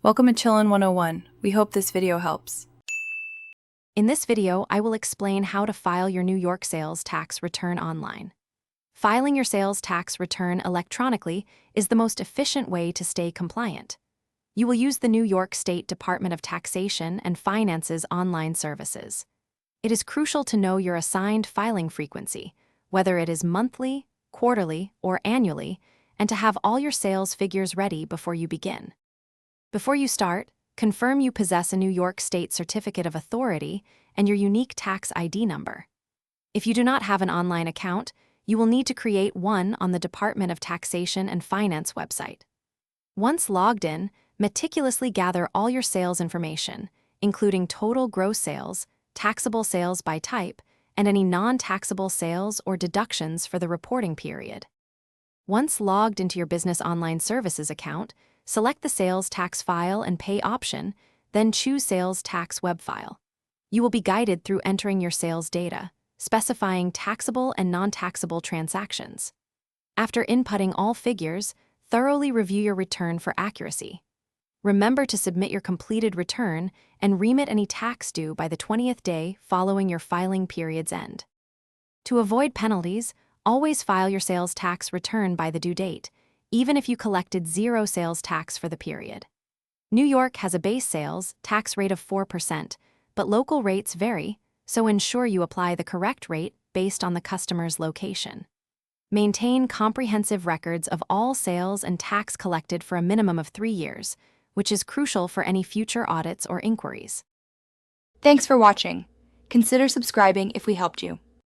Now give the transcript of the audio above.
Welcome to Chillin' 101. We hope this video helps. In this video, I will explain how to file your New York sales tax return online. Filing your sales tax return electronically is the most efficient way to stay compliant. You will use the New York State Department of Taxation and Finance's online services. It is crucial to know your assigned filing frequency, whether it is monthly, quarterly, or annually, and to have all your sales figures ready before you begin. Before you start, confirm you possess a New York State Certificate of Authority and your unique tax ID number. If you do not have an online account, you will need to create one on the Department of Taxation and Finance website. Once logged in, meticulously gather all your sales information, including total gross sales, taxable sales by type, and any non-taxable sales or deductions for the reporting period. Once logged into your Business Online Services account, select the Sales Tax File and Pay option, then choose Sales Tax Web File. You will be guided through entering your sales data, specifying taxable and non-taxable transactions. After inputting all figures, thoroughly review your return for accuracy. Remember to submit your completed return and remit any tax due by the 20th day following your filing period's end. To avoid penalties, always file your sales tax return by the due date, even if you collected zero sales tax for the period. New York has a base sales tax rate of 4%, but local rates vary, so ensure you apply the correct rate based on the customer's location. Maintain comprehensive records of all sales and tax collected for a minimum of 3 years, which is crucial for any future audits or inquiries. Thanks for watching. Consider subscribing if we helped you.